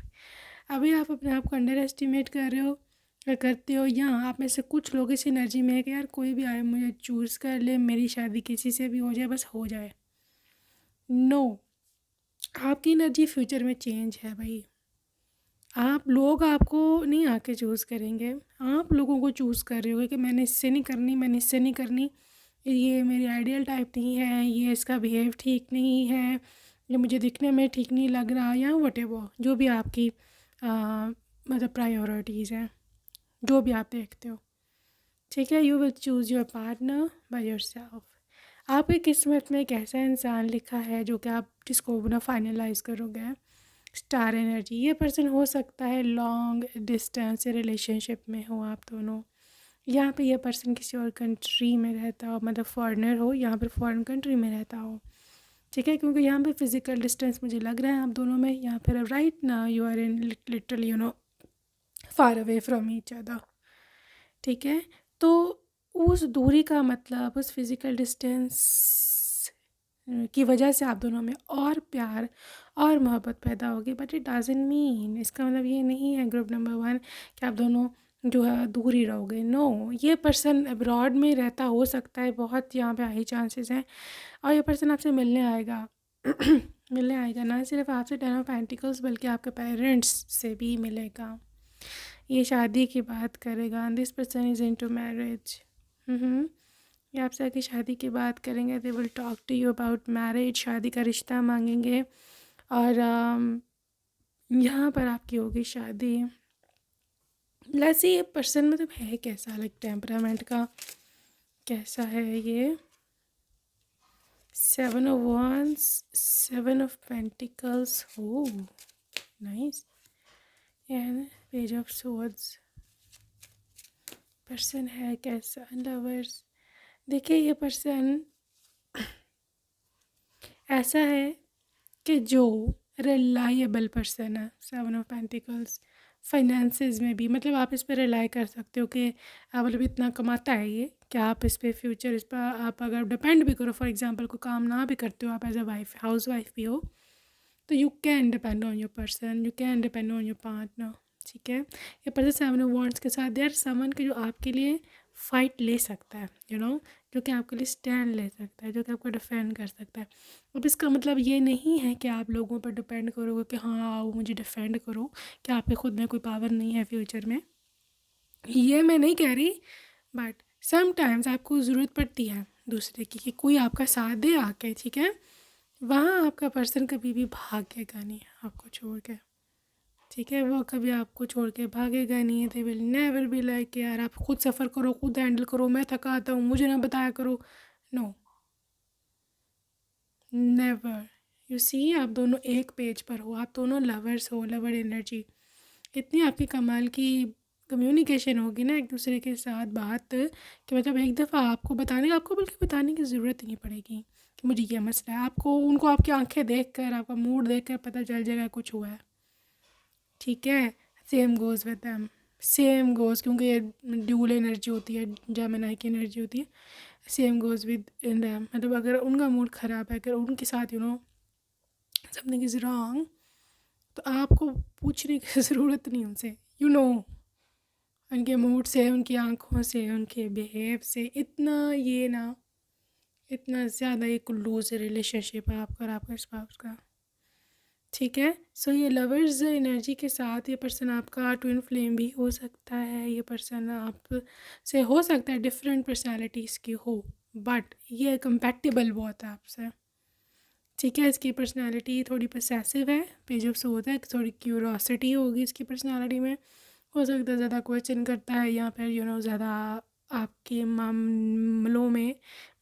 अभी आप अपने आप को अंडर एस्टिमेट कर रहे हो या करते हो, या आप में से कुछ लोग इस एनर्जी में है कि यार कोई भी आए मुझे चूज़ कर ले, मेरी शादी किसी से भी हो जाए, बस हो जाए। नो, आपकी एनर्जी फ्यूचर में चेंज है भाई। आप लोग आपको नहीं आके चूज़ करेंगे, आप लोगों को चूज़ कर रहे हो कि मैंने इससे नहीं करनी, मैंने इससे नहीं करनी, ये मेरी आइडियल टाइप नहीं है, ये इसका बिहेव ठीक नहीं है, ये मुझे दिखने में ठीक नहीं लग रहा, या वटेवर जो भी आपकी मतलब प्रायोरिटीज़ हैं, जो भी आप देखते हो, ठीक है। You will choose your partner by your self. आपकी किस्मत में एक ऐसा इंसान लिखा है जो कि आप जिसको ना फाइनलाइज करोगे। स्टार एनर्जी, ये पर्सन हो सकता है लॉन्ग डिस्टेंस रिलेशनशिप में हो आप दोनों, यहाँ पे ये पर्सन किसी और कंट्री में रहता हो, मतलब फॉरेनर हो, यहाँ पर फॉरेन कंट्री में रहता हो, ठीक है। क्योंकि यहाँ पे फिज़िकल डिस्टेंस मुझे लग रहा है आप दोनों में, यहाँ पर राइट ना you are in literally far away from each other, ठीक है। तो उस दूरी का मतलब, उस फिज़िकल डिस्टेंस की वजह से आप दोनों में और प्यार और मोहब्बत पैदा होगी, बट इट डजंट मीन, इसका मतलब ये नहीं है ग्रुप नंबर 1 कि आप दोनों जो है दूर ही रहोगे। नो, ये पर्सन अब्रॉड में रहता हो सकता है, बहुत यहाँ पे हाई चांसेस हैं, और ये पर्सन आपसे मिलने आएगा। मिलने आएगा ना सिर्फ आपसे 10 of Pentacles, बल्कि आपके पेरेंट्स से भी मिलेगा। ये शादी की बात करेगा। This person is into marriage. ये आपसे आके शादी की बात करेंगे। They will talk to you about marriage, शादी का रिश्ता मांगेंगे, और यहाँ पर आपकी होगी शादी। वैसे ये पर्सन मतलब है कैसा, लाइक टेम्परामेंट का कैसा है ये। 7 of Wands, 7 of Pentacles, हो nice, and page of Swords। Person है कैसा, लवर्स। देखिए, ये पर्सन ऐसा है कि जो रिलायबल पर्सन है। 7 of Pentacles, फाइनेंसेस में भी, मतलब आप इस पर रिलाई कर सकते हो कि मतलब इतना कमाता है ये कि आप इस पर फ्यूचर, इस पर आप अगर डिपेंड भी करो, फॉर एग्जांपल कोई काम ना भी करते हो, आप as a wife, housewife भी हो, तो you can depend on your person, you can depend on your partner, ठीक है। ये पर्सन 7 of Wands के साथ देयर समवन के जो आपके लिए फ़ाइट ले सकता है, जो कि आपके लिए स्टैंड ले सकता है, जो कि आपको डिफेंड कर सकता है। अब इसका मतलब ये नहीं है कि आप लोगों पर डिपेंड करोगे कि हाँ आओ मुझे डिफेंड करो, कि आप पे खुद में कोई पावर नहीं है फ्यूचर में, ये मैं नहीं कह रही। बट समटाइम्स आपको ज़रूरत पड़ती है दूसरे की, कि कोई आपका साथ दे आके, ठीक है। वहाँ आपका पर्सन कभी भी भागेगा नहीं आपको छोड़ के, ठीक है। वो कभी आपको छोड़ के भागेगा नहीं। They will never be like यार आप खुद सफ़र करो, खुद हैंडल करो, मैं थका आता हूँ, मुझे ना बताया करो। No, never. यू सी, आप दोनों एक पेज पर हो, आप दोनों लवर्स हो, लवर एनर्जी। इतनी आपकी कमाल की कम्युनिकेशन होगी ना एक दूसरे के साथ बात, कि मतलब एक दफ़ा आपको बल्कि बताने की ज़रूरत ही नहीं पड़ेगी कि मुझे ये मसला है। आपको उनको आपकी आंखें देख कर, आपका मूड देख कर पता चल जाएगा कुछ हुआ है, ठीक है। Same goes with them, same goes, क्योंकि ये ड्यूल एनर्जी होती है, जेमिनी की एनर्जी होती है। Same goes with in them, मतलब अगर उनका मूड ख़राब है, अगर उनके साथ समथिंग इज़ रॉन्ग, तो आपको पूछने की ज़रूरत नहीं उनसे, उनके मूड से, उनकी आंखों से, उनके बिहेव से, इतना ज़्यादा एक क्लोज रिलेशनशिप है आपका और आपका स्पाउस का, ठीक है। सो ये लवर्स एनर्जी के साथ ये पर्सन आपका ट्विन फ्लेम भी हो सकता है। ये पर्सन आप से हो सकता है डिफरेंट पर्सनालिटीज़ की हो, बट ये कंपैटिबल बहुत है आपसे, ठीक है। इसकी पर्सनालिटी थोड़ी पोसेसिव है, पेज ऑफ सोर्ड्स है, थोड़ी क्यूरोसिटी होगी इसकी पर्सनालिटी में, हो सकता है ज़्यादा क्वेश्चन करता है, या फिर ज़्यादा आपके मामलों में,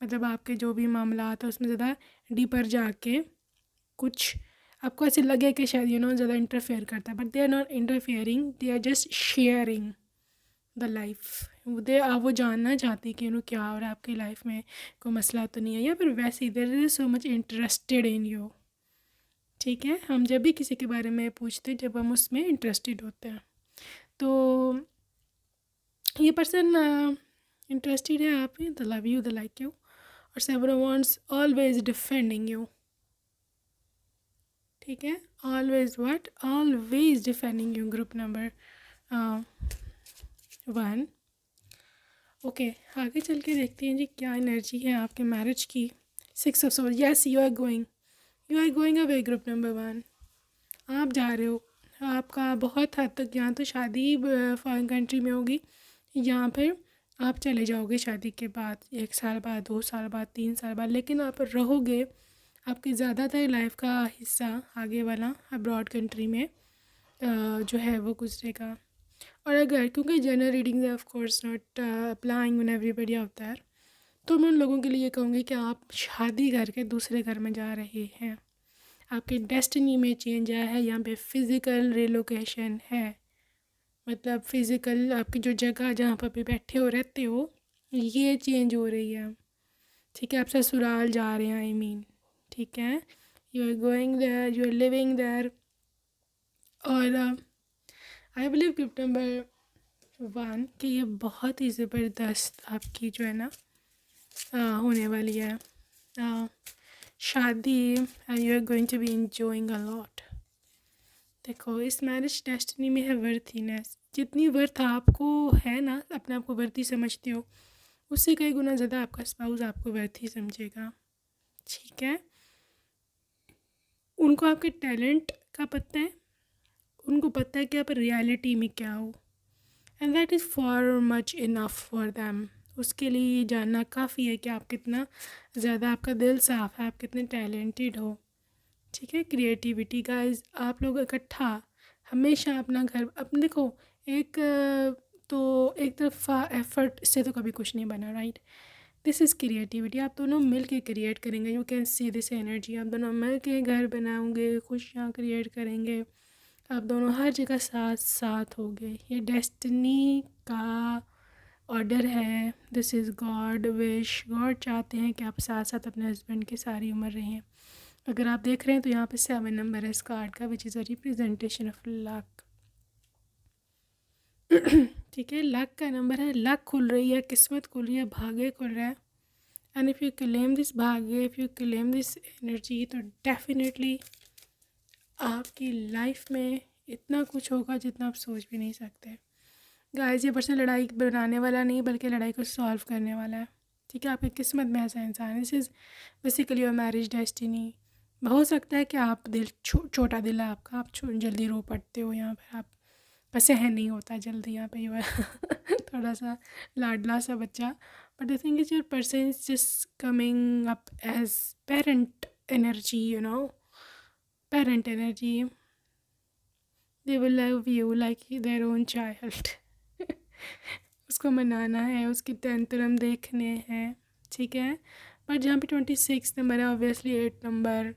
मतलब आपके जो भी मामला आता है उसमें ज़्यादा डीपर जाके कुछ आपको ऐसे लगे कि शायद ज़्यादा इंटरफेयर करता है, but they are not interfering, they are just sharing, the life. वो जानना चाहते हैं कि क्या हो रहा है आपकी लाइफ में, कोई मसला तो नहीं है, या फिर वैसे ही there is so much interested in you. ठीक है, हम जब भी किसी के बारे में पूछते हैं जब हम उसमें इंटरेस्टेड होते हैं, तो ये पर्सन इंटरेस्टेड है आप में, the love you, the like you, और seven wants always defending you. ठीक है, always what, always defending you, group number 1। Okay, आगे चल के देखते हैं जी क्या एनर्जी है आपके मैरिज की। 6 of swords, yes you are going away, group number 1। आप जा रहे हो, आपका बहुत हद तक यहाँ तो शादी फॉरेन कंट्री में होगी, यहाँ पर आप चले जाओगे शादी के बाद, 1 साल बाद, 2 साल बाद, 3 साल बाद, लेकिन आप रहोगे। आपकी ज़्यादातर लाइफ का हिस्सा आगे वाला अब्रॉड कंट्री में जो है वो गुजरेगा। और अगर, क्योंकि general readings of course not applying when everybody out there, तो मैं उन लोगों के लिए कहूँगी कि आप शादी करके दूसरे घर में जा रहे हैं, आपके डेस्टिनी में चेंज आया है। यहाँ पे फिज़िकल रिलोकेशन है, मतलब फ़िज़िकल आपकी जो जगह जहाँ पर भी बैठे हो रहते हो ये चेंज हो रही है। ठीक है, आप ससुराल जा रहे हैं, आई मीन, ठीक है, you are going there, you are living there. और आई बिलीव गिफ्ट नंबर 1 कि ये बहुत ही ज़बरदस्त आपकी जो है ना होने वाली है शादी, and you are going to be enjoying a lot. देखो, इस मैरिज डेस्टिनी में है वर्थीनेस। जितनी वर्थ आपको है ना, अपने आप को वर्थी समझते हो, उससे कई गुना ज़्यादा आपका स्पाउस आपको वर्थी समझेगा। ठीक है, उनको आपके टैलेंट का पता है, उनको पता है कि आप रियलिटी में क्या हो, and that is for much enough for them. उसके लिए ये जानना काफ़ी है कि आप कितना ज़्यादा, आपका दिल साफ़ है, आप कितने टैलेंटेड हो। ठीक है, क्रिएटिविटी गाइस, आप लोग इकट्ठा हमेशा अपना घर, अपने देखो, एक तो एक तरफा एफर्ट से तो कभी कुछ नहीं बना, राइट। दिस इज़ क्रिएटिविटी, आप दोनों मिल के क्रिएट करेंगे, you can see this energy. आप दोनों मिल के घर बनाओगे, खुशियाँ क्रिएट करेंगे, आप दोनों हर जगह साथ साथ होगे। ये डेस्टिनी का ऑर्डर है, this is God wish. God चाहते हैं कि आप साथ साथ अपने हस्बैंड की सारी उम्र रहें। अगर आप देख रहे हैं तो यहाँ पे 7 नंबर है इस कार्ड का, विच is a representation of luck. ठीक है, लक का नंबर है, लक खुल रही है, किस्मत खुल रही है, भाग्य खुल रहा है। And if you claim this भाग्य, if you claim this energy, तो डेफिनेटली आपकी लाइफ में इतना कुछ होगा जितना आप सोच भी नहीं सकते। गाइस, ये पर्सन लड़ाई बनाने वाला नहीं बल्कि लड़ाई को सॉल्व करने वाला है। ठीक है, आपकी किस्मत में ऐसा इंसान है। This is basically your marriage destiny. हो सकता है कि आप छोटा दिल है आपका, आप जल्दी रो पड़ते हो, यहाँ पर आप का सहन नहीं होता जल्दी, यहाँ पे यू है थोड़ा सा लाडला सा बच्चा। But I think is your person is just coming up as parent energy, you know, parent energy. They will love you like their own child. उसको मनाना है, उसकी टेंथरम देखने हैं। ठीक है, बट जहाँ पे 26 नंबर है, ऑब्वियसली 8 नंबर,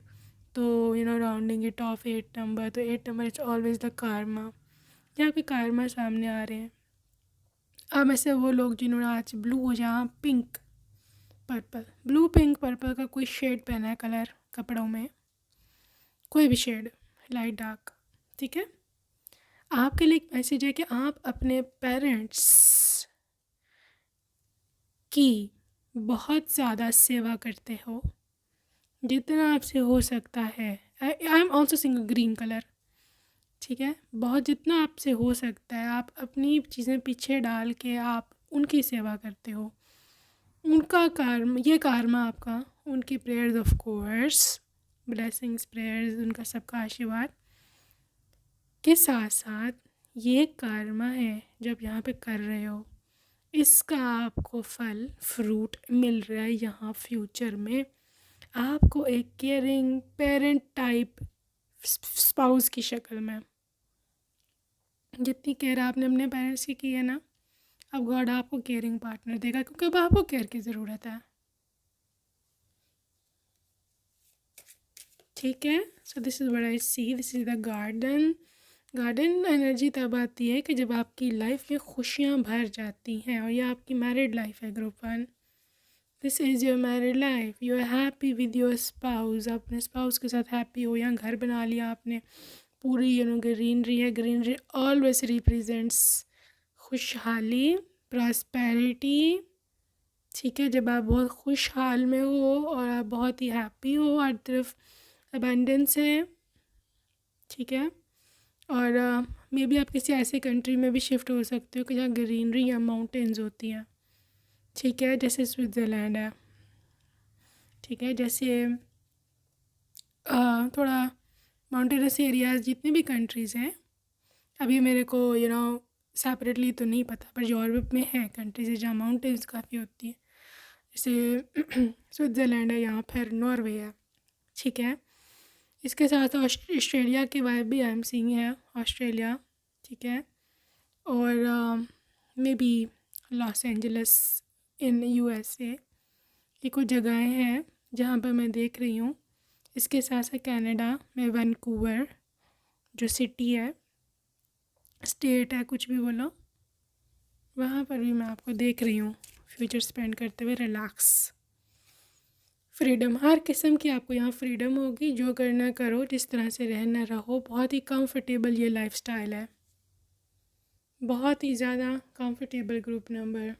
तो you know rounding it of 8 number, तो 8 number is always the Karma. यहाँ पे कार्मा सामने आ रहे हैं। अब ऐसे वो लोग जिन्होंने आज ब्लू हो, जहाँ pink purple, blue pink purple का कोई शेड पहना है कलर कपड़ों में, कोई भी शेड, लाइट डार्क। ठीक है, आपके लिए एक मैसेज है कि आप अपने पेरेंट्स की बहुत ज़्यादा सेवा करते हो, जितना आपसे हो सकता है। I am also seeing green colour. ठीक है, बहुत जितना आपसे हो सकता है आप अपनी चीज़ें पीछे डाल के आप उनकी सेवा करते हो। उनका कार्म, ये कार्मा आपका, उनकी prayers of course, blessings, prayers, उनका सबका आशीर्वाद के साथ साथ ये कार्मा है जब यहाँ पे कर रहे हो, इसका आपको फल फ्रूट मिल रहा है यहाँ फ्यूचर में। आपको एक केयरिंग पेरेंट टाइप स्पाउस की शक्ल में, जितनी केयर आपने अपने पेरेंट्स की है ना, अब गॉड आपको केयरिंग पार्टनर देगा, क्योंकि अब आपको केयर की ज़रूरत है। ठीक है, so this is what I see, this is the garden, garden energy तब आती है कि जब आपकी लाइफ में खुशियाँ भर जाती हैं, और ये आपकी मैरिड लाइफ है group 1। This is your married life, you are happy with your spouse, आप अपने स्पाउस के साथ हैप्पी हो, या घर बना लिया आपने, पूरी ग्रीनरी है। ग्रीनरी ऑलवेज रिप्रेजेंट्स खुशहाली, प्रॉस्पेरिटी। ठीक है, जब आप बहुत खुशहाल में हो और आप बहुत ही हैप्पी हो, हर तरफ अबंडेंस है। ठीक है, और मे बी आप किसी ऐसे कंट्री में भी शिफ्ट हो सकते हो कि जहाँ ग्रीनरी या माउंटेन्स होती हैं। ठीक है, जैसे स्विट्ज़रलैंड है। ठीक है, जैसे थोड़ा माउंटेनस एरियाज जितने भी कंट्रीज़ हैं, अभी मेरे को सेपरेटली तो नहीं पता, पर यूरोप में है कंट्रीज़ जहाँ माउंटेन्स काफ़ी होती है, जैसे स्विट्ज़रलैंड है, यहाँ फिर नॉर्वे है। ठीक है, इसके साथ ऑस्ट्रेलिया के वाइब भी आई एम सीइंग है, ऑस्ट्रेलिया। ठीक है, और may be Los Angeles in USA, ये कुछ जगहें हैं जहाँ पर मैं देख रही हूँ। इसके साथ साथ कनाडा में वैंकूवर जो सिटी है, स्टेट है, कुछ भी बोलो, वहाँ पर भी मैं आपको देख रही हूँ फ्यूचर स्पेंड करते हुए रिलैक्स। फ्रीडम, हर किस्म की आपको यहाँ फ्रीडम होगी, जो करना करो, जिस तरह से रहना रहो। बहुत ही कंफर्टेबल ये लाइफस्टाइल है, बहुत ही ज़्यादा comfortable. Group number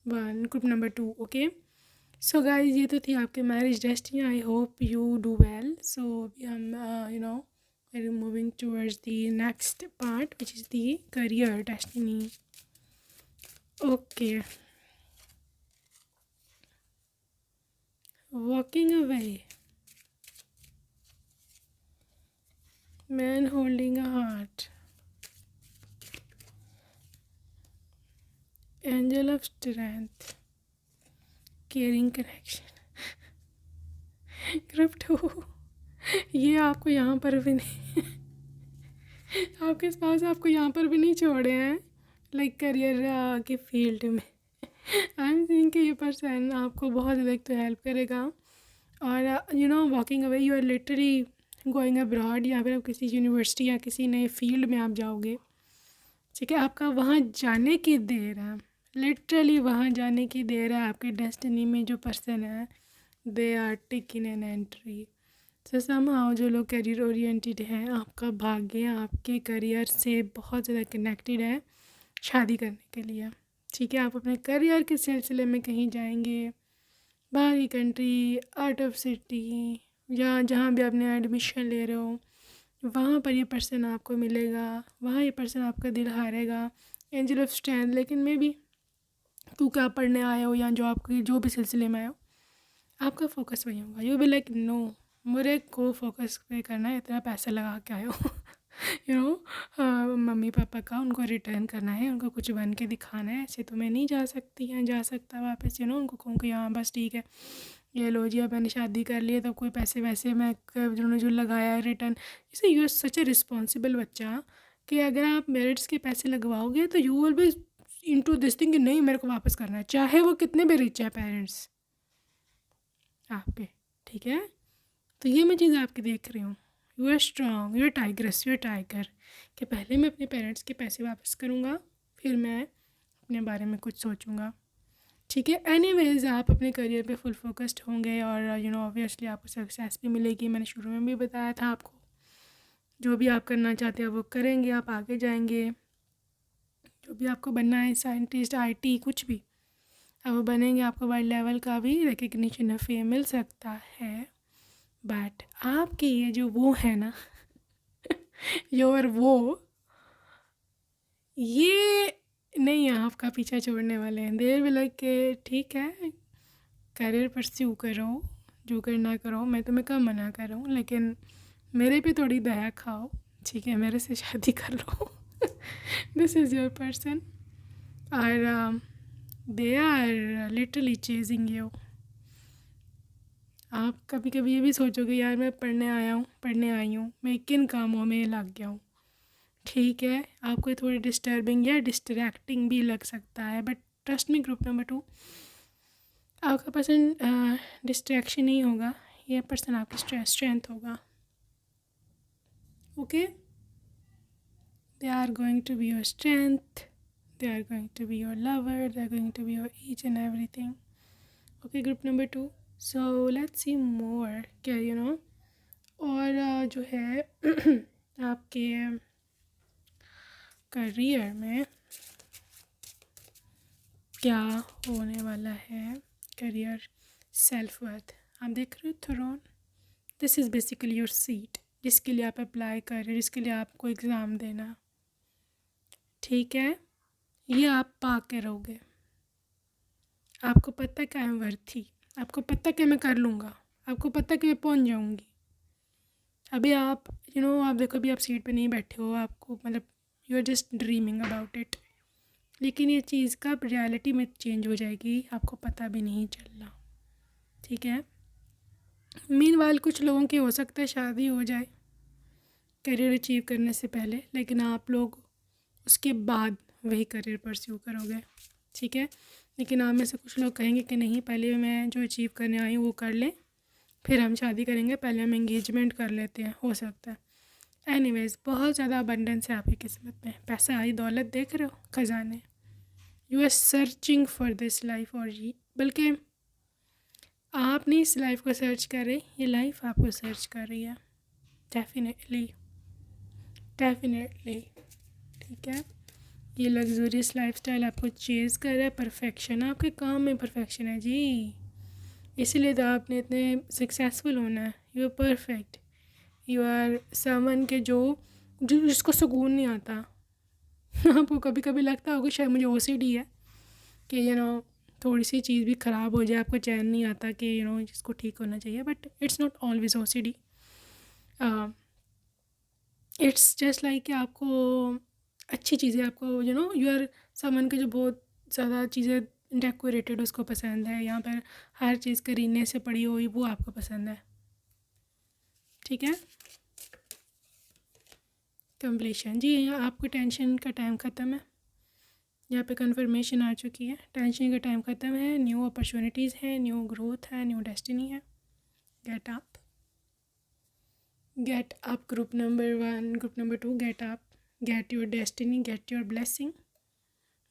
1, group number 2। Okay, so guys, ये तो थी आपके marriage destiny. I hope you do well. So अभी हम we're moving towards the next part, which is the career destiny. Okay, walking away, man holding a heart, angel of strength, caring connection. Group 2, ये आपको यहाँ पर भी नहीं आपके spouse आपको यहाँ पर भी नहीं छोड़े हैं, लाइक करियर के फील्ड में। आई एम थिंक ये पर्सन आपको बहुत ज़्यादा एक तो हेल्प करेगा, और walking away, you are literally going abroad, या फिर आप किसी यूनिवर्सिटी या किसी नए फील्ड में आप जाओगे। ठीक है, आपका वहाँ जाने की देर है, लिटरली वहाँ जाने की देर है। आपके डेस्टिनी में जो पर्सन है, they are taking an entry. So somehow जो लोग करियर ओरिएंटेड हैं, आपका भाग्य आपके करियर से बहुत ज़्यादा कनेक्टेड है शादी करने के लिए। ठीक है, आप अपने करियर के सिलसिले में कहीं जाएंगे, बाहरी कंट्री, आउट ऑफ सिटी, या जहाँ भी आपने एडमिशन ले रहे हो, वहाँ पर ये पर्सन आपको मिलेगा, वहाँ ये पर्सन आपका दिल हारेगा। एंजल ऑफ स्ट्रेंथ, लेकिन मे बी क्योंकि आप पढ़ने आए हो या जॉब के जो भी सिलसिले में आए हो, आपका फोकस वही होगा। यू बी लाइक नो, मेरे को फोकस पे करना है, इतना पैसा लगा के आए हो मम्मी पापा का, उनको रिटर्न करना है, उनको कुछ बन के दिखाना है। ऐसे तो मैं नहीं जा सकती या जा सकता वापस, उनको कहूँगी हाँ बस ठीक है, ये लो जी, अब मैंने शादी कर ली है, तो कोई पैसे वैसे मैं जिन्होंने जो लगाया है रिटर्न। इसे you are such a responsible बच्चा, कि अगर आप मेरिट्स के पैसे लगवाओगे तो you will be into this thing कि नहीं मेरे को वापस करना है, चाहे वो कितने भी रिच है पेरेंट्स आपके। ठीक है, तो ये मैं चीज़ आपकी देख रही हूँ। You are strong, you are tigress, you are tiger, कि पहले मैं अपने पेरेंट्स के पैसे वापस करूँगा, फिर मैं अपने बारे में कुछ सोचूंगा। ठीक है, एनीवेज आप अपने करियर पे फुल फोकस्ड होंगे, और ऑब्वियसली आपको सक्सेस भी मिलेगी। मैंने शुरू में भी बताया था आपको, जो भी आप करना चाहते हैं वो करेंगे, आप आगे जाएंगे। जो भी आपको बनना है, साइंटिस्ट, आईटी, कुछ भी अब वो बनेंगे, आपको वर्ल्ड लेवल का भी रिकग्निशन, फेम मिल सकता है। बट आपके ये जो वो है ना योर वो, ये नहीं आपका पीछा छोड़ने वाले हैं। देर भी लाइक के ठीक है, करियर परस्यू करो, जो करना करो, मैं तुम्हें कब मना कर रहा हूँ, लेकिन मेरे पे थोड़ी दया खाओ। ठीक है, मेरे से शादी कर लो दिस इज़ योर पर्सन, और they are literally chasing you. आप कभी कभी ये भी सोचोगे यार मैं पढ़ने आया हूँ, पढ़ने आई हूँ, मैं किन कामों में लग गया हूँ। ठीक है, आपको थोड़ी डिस्टर्बिंग या डिस्ट्रैक्टिंग भी लग सकता है, but trust me group number 2, आपका पर्सन डिस्ट्रैक्शन नहीं होगा, ये पर्सन आपकी स्ट्रेंथ होगा। Okay, They are going to be your strength. They are going to be your lover. They are going to be your each and everything. Okay, group number 2. So let's see more. क्या और जो है आपके career में क्या होने वाला है. Career, self worth. आप देख रहे हो throne. This is basically your seat जिसके लिए आप अप्लाई कर रहे हो, जिसके लिए आपको एग्ज़ाम देना. ठीक है, ये आप पा के रहोगे. आपको पता है कि आई एम वर्थी. आपको पता है कि मैं कर लूँगा. आपको पता है कि मैं पहुँच जाऊँगी. अभी आप आप देखो, अभी आप सीट पे नहीं बैठे हो. आपको मतलब you are just dreaming about it. लेकिन ये चीज़ कब रियलिटी में चेंज हो जाएगी आपको पता भी नहीं चलना. ठीक है. मीनवाइल कुछ लोगों की हो सकता है शादी हो जाए करियर अचीव करने से पहले, लेकिन आप लोग उसके बाद वही करियर परस्यू करोगे. ठीक है. लेकिन आप में से कुछ लोग कहेंगे कि नहीं, पहले मैं जो अचीव करने आई हूँ वो कर लें, फिर हम शादी करेंगे. पहले हम एंगेजमेंट कर लेते हैं, हो सकता है. एनीवेज, बहुत ज़्यादा अबंडेंस है आपकी किस्मत में. पैसा, आई दौलत देख रहे हो, ख़जाने. You are searching for this life. और ये बल्कि आप नहीं इस लाइफ को सर्च कर रहे, ये लाइफ आपको सर्च कर रही है. डेफिनेटली. ठीक है. ये लग्जूरियस लाइफस्टाइल आपको चेज़ कर रहा है. परफेक्शन, आपके काम में परफेक्शन है जी. इसीलिए तो आपने इतने सक्सेसफुल होना है. You are perfect. You are someone के जो जिसको सुकून नहीं आता. आपको कभी कभी लगता होगा शायद मुझे OCD है कि थोड़ी सी चीज़ भी ख़राब हो जाए आपको चैन नहीं आता कि जिसको ठीक होना चाहिए. But it's not always OCD. It's just like कि आपको अच्छी चीज़ें, आपको यू आर समवन के जो बहुत ज़्यादा चीज़ें डेकोरेटेड उसको पसंद है. यहाँ पर हर चीज़ करीने से पड़ी हुई वो आपको पसंद है. ठीक है. कंप्लीशन जी. यहाँ आपको टेंशन का टाइम ख़त्म है. यहाँ पे कंफर्मेशन आ चुकी है. टेंशन का टाइम ख़त्म है. न्यू अपॉर्चुनिटीज़ हैं, न्यू ग्रोथ है, न्यू डेस्टिनी है. Get up. Group number 1, group number 2, get up. Get your destiny, get your blessing.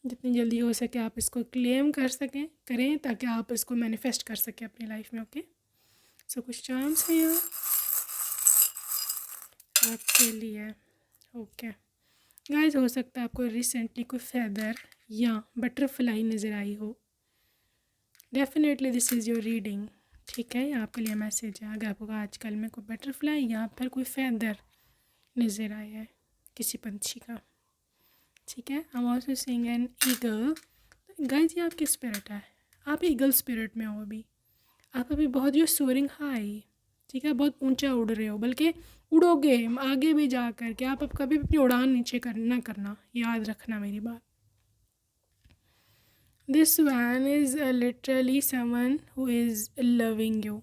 जितनी जल्दी हो सके आप इसको क्लेम करें ताकि आप इसको मैनिफेस्ट कर सकें अपनी लाइफ में. ओके. सो कुछ चांस है यहाँ आपके लिए. ओके गाइस, हो सकता है आपको रिसेंटली कोई फेदर या बटरफ्लाई नज़र आई हो. Definitely this is your reading. ठीक है, आपके लिए मैसेज है. अगर आपको आजकल में कोई बटरफ्लाई या फिर कोई फेदर नज़र आया है किसी पंछी का. ठीक है. I am also seeing an eagle. Guys, ये आपकी स्पिरिट है. आप ईगल स्पिरिट में हो अभी. आप अभी बहुत जो सोरिंग हाई. ठीक है, बहुत ऊंचा उड़ रहे हो, बल्कि उड़ोगे आगे भी जा कर के. आप अब कभी भी अपनी उड़ान नीचे करना, याद रखना मेरी बात. This man is literally someone who is loving you.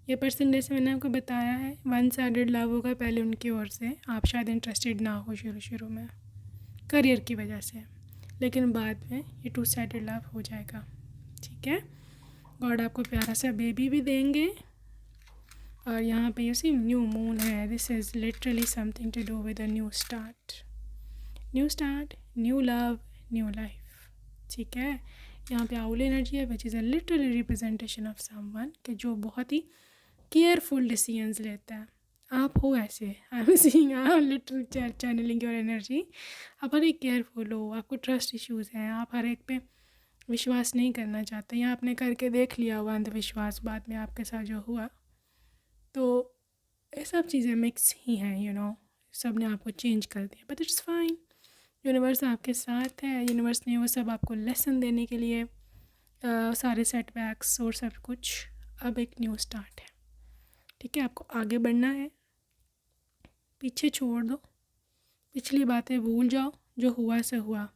ये पर्सन, जैसे मैंने आपको बताया है, 1 साइडेड लव होगा पहले उनकी ओर से. आप शायद इंटरेस्टेड ना हो शुरू में करियर की वजह से, लेकिन बाद में ये 2 साइडेड लव हो जाएगा. ठीक है. गॉड आपको प्यारा सा बेबी भी देंगे. और यहाँ पे सी न्यू मून है. This is literally something to do with a new start, new love, new life. ठीक है. यहाँ पे आउल एनर्जी है which is a literally representation of someone के जो बहुत ही केयरफुल डिसीजंस लेता है. आप हो ऐसे. I am seeing, I am literally channeling your energy. आप हर एक केयरफुल हो. आपको ट्रस्ट इश्यूज़ हैं. आप हर एक पे विश्वास नहीं करना चाहते. यहाँ आपने करके देख लिया हुआ अंधविश्वास बाद में आपके साथ जो हुआ. तो ये सब चीज़ें मिक्स ही हैं. सब ने आपको चेंज कर दिया. But it's fine. यूनिवर्स आपके साथ है. यूनिवर्स ने वो सब आपको लेसन देने के लिए सारे सेटबैक्स और सब कुछ. अब एक न्यू स्टार्ट है. ठीक है. आपको आगे बढ़ना है. पीछे छोड़ दो. पिछली बातें भूल जाओ. जो हुआ से हुआ.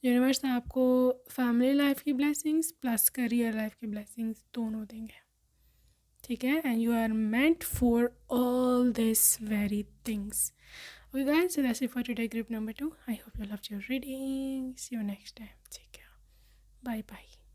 यूनिवर्स आपको फैमिली लाइफ की ब्लेसिंग्स प्लस करियर लाइफ की ब्लेसिंग्स दोनों देंगे. ठीक है. And you are meant for all this very things. Okay guys, so that's it for today, group number 2. I hope you loved your reading. See you next time. Take care. Bye bye.